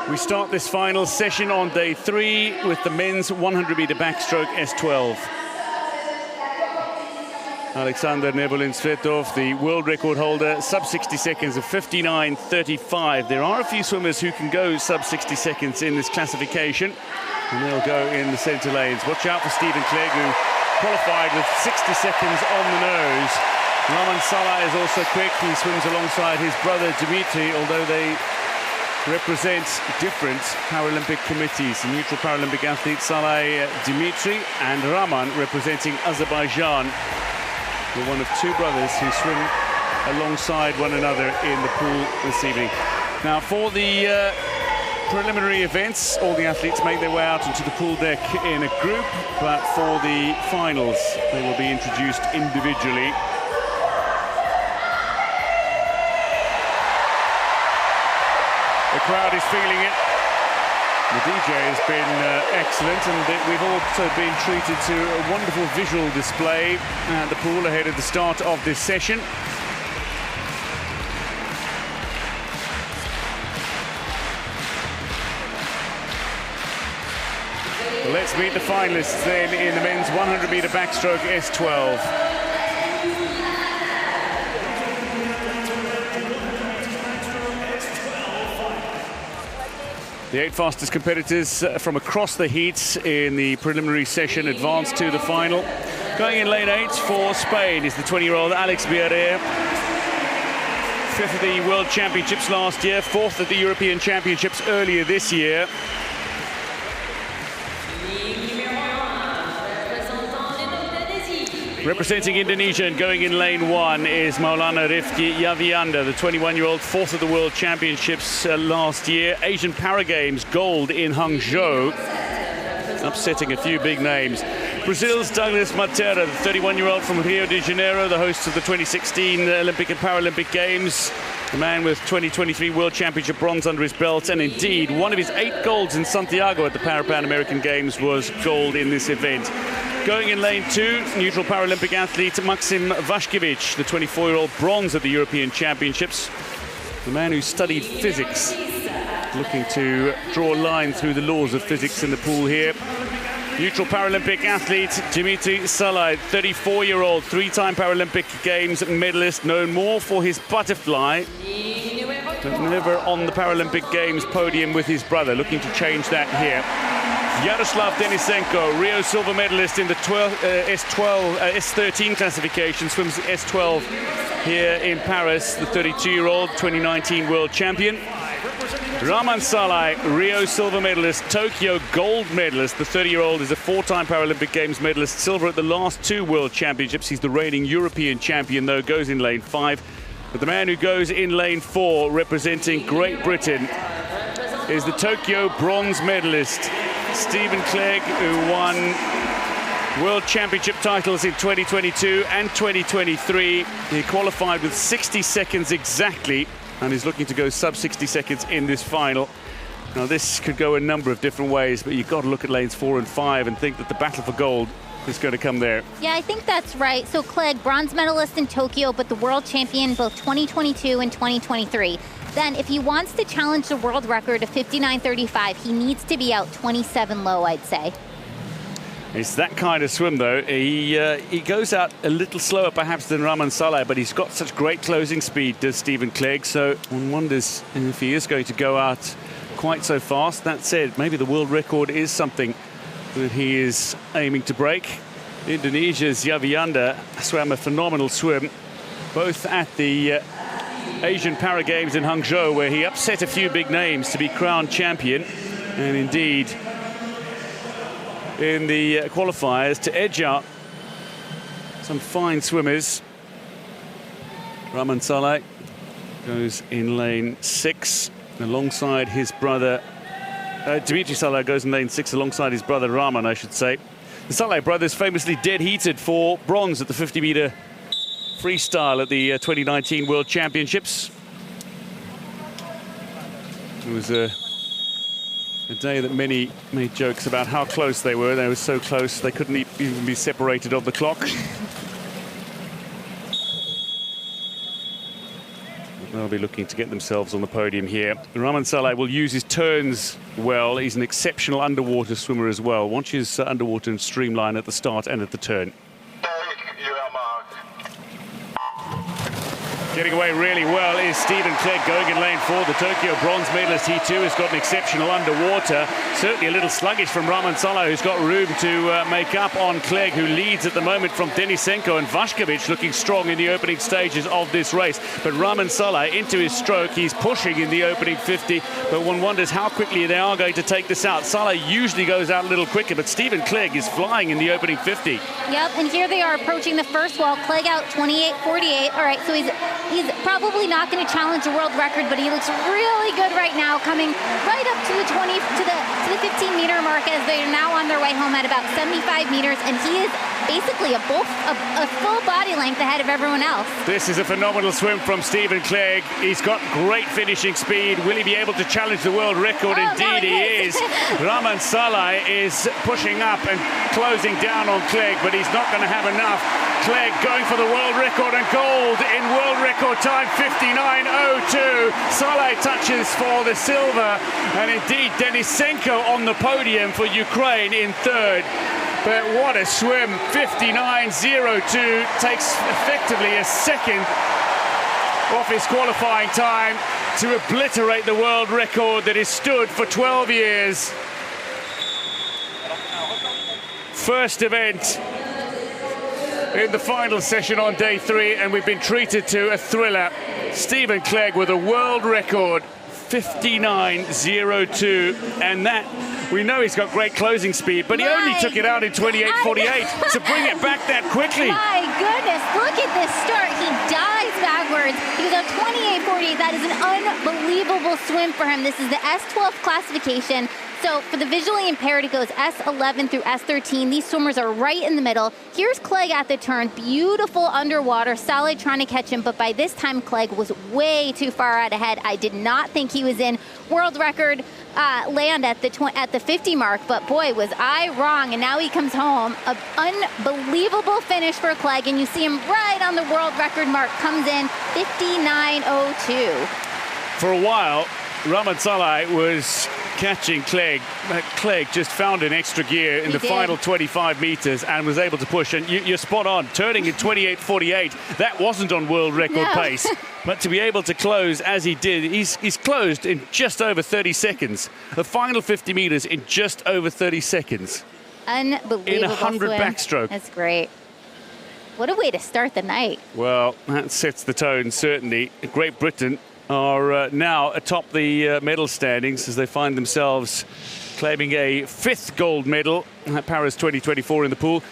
We start this final session on day 3 with the men's 100-meter backstroke S12. Alexander Nevolin-Svetov, the world record holder, sub 60 seconds of 59.35. There are a few swimmers who can go sub 60 seconds in this classification, and they'll go in the center lanes. Watch out for Stephen Clegg, who qualified with 60 seconds on the nose. Raman Salei is also quick. He swims alongside his brother Dzmitry, although they represent different Paralympic committees. The neutral Paralympic athlete Salei, Dzmitry, and Raman representing Azerbaijan. They're one of two brothers who swim alongside one another in the pool this evening. Now, for the preliminary events, all the athletes make their way out into the pool deck in a group, but for the finals, they will be introduced individually. The crowd is feeling it. The DJ has been excellent, and we've also been treated to a wonderful visual display at the pool ahead of the start of this session. Well, let's meet the finalists then in the men's 100-meter backstroke S12. The 8 fastest competitors from across the heats in the preliminary session advance to the final. Going in lane 8 for Spain is the 20-year-old Alex Villarejo. 5th at the World Championships last year, 4th at the European Championships earlier this year. Representing Indonesia and going in lane 1 is Maulana Rifky Yavianda, the 21-year-old, 4th at the World Championships last year. Asian Paragames gold in Hangzhou, upsetting a few big names. Brazil's Douglas Matera, the 31-year-old from Rio de Janeiro, the host of the 2016 Olympic and Paralympic Games. A man with 2023 World Championship bronze under his belt, and indeed one of his 8 golds in Santiago at the Pan American Games was gold in this event. Going in lane 2, neutral Paralympic athlete Maksim Vashkevich, the 24-year-old, bronze at the European Championships. The man who studied physics, looking to draw a line through the laws of physics in the pool here. Neutral Paralympic athlete Dzmitry Salei, 34-year-old, 3-time Paralympic Games medalist, known more for his butterfly, but never on the Paralympic Games podium with his brother, looking to change that here. Yaroslav Denysenko, Rio silver medalist in the S13 classification, swims the S12 here in Paris, the 32-year-old 2019 world champion. Raman Salei, Rio silver medalist, Tokyo gold medalist. The 30-year-old is a 4-time Paralympic Games medalist, silver at the last 2 world championships. He's the reigning European champion, though, goes in lane 5. But the man who goes in lane 4, representing Great Britain, is the Tokyo bronze medalist, Stephen Clegg, who won World Championship titles in 2022 and 2023. He qualified with 60 seconds exactly and is looking to go sub 60 seconds in this final. Now, this could go a number of different ways, but you've got to look at lanes 4 and 5 and think that the battle for gold is going to come there. Yeah, I think that's right. So Clegg, bronze medalist in Tokyo, but the world champion both 2022 and 2023. Then, if he wants to challenge the world record of 59.35, he needs to be out 27 low, I'd say. It's that kind of swim, though. He goes out a little slower, perhaps, than Raman Salei, but he's got such great closing speed, does Stephen Clegg. So one wonders if he is going to go out quite so fast. That said, maybe the world record is something that he is aiming to break. Indonesia's Yavianda swam a phenomenal swim, both at the Asian Para Games in Hangzhou, where he upset a few big names to be crowned champion, and indeed in the qualifiers to edge out some fine swimmers. Raman Salei goes in lane 6 alongside his brother. Dzmitry Salei goes in lane 6 alongside his brother Raman, I should say. The Salei brothers famously dead heated for bronze at the 50-meter freestyle at the 2019 World Championships. It was a day that many made jokes about how close they were. They were so close they couldn't even be separated on the clock. They'll be looking to get themselves on the podium here. Raman Salei will use his turns well. He's an exceptional underwater swimmer as well. Watch his underwater and streamline at the start and at the turn. Getting away really well is Clegg going in lane 4. The Tokyo bronze medalist, he too has got an exceptional underwater. Certainly a little sluggish from Raman Salei, who's got room to make up on Clegg, who leads at the moment from Denysenko, and Vashkevich looking strong in the opening stages of this race. But Raman Salei into his stroke, he's pushing in the opening 50, but one wonders how quickly they are going to take this out. Salei usually goes out a little quicker, but Clegg is flying in the opening 50. Yep, and here they are approaching the first wall. Clegg out 28.48. All right, so he's probably not going to challenge the world record, but he looks really good right now, coming right up to the 15-meter mark as they are now on their way home at about 75 meters, and he is basically a full body length ahead of everyone else. This is a phenomenal swim from Clegg. He's got great finishing speed. Will he be able to challenge the world record? Indeed he is. Raman Salei is pushing up and closing down on Clegg, but he's not going to have enough. Clegg going for the world record and gold in world record time, 59.02. Salei touches for the silver, and indeed Denysenko on the podium for Ukraine in third. But what a swim, 59.02, takes effectively a second off his qualifying time to obliterate the world record that has stood for 12 years. First event in the final session on day 3, and we've been treated to a thriller. Clegg with a world record, 59.02, and that, we know he's got great closing speed, but he only took it out in 28.48, so bring it back that quickly. My goodness, look at this start. He dives backwards. He goes 28.48. That is an unbelievable swim for him. This is the S12 classification. So for the visually impaired, it goes S11 through S13. These swimmers are right in the middle. Here's Clegg at the turn. Beautiful underwater. Salei trying to catch him, but by this time, Clegg was way too far out ahead. I did not think he was in world record land at the 50 mark, but boy, was I wrong. And now he comes home. An unbelievable finish for Clegg, and you see him right on the world record mark. Comes in 59.02. For a while, Raman Salei was catching Clegg. Clegg just found an extra gear in the final 25 meters and was able to push. And you're spot on, turning in 28.48. That wasn't on world record pace. But to be able to close as he did, he's closed in just over 30 seconds. The final 50 meters in just over 30 seconds. Unbelievable in 100 swim. backstroke. That's great. What a way to start the night. Well, that sets the tone, certainly. Great Britain are now atop the medal standings as they find themselves claiming a 5th gold medal at Paris 2024 in the pool.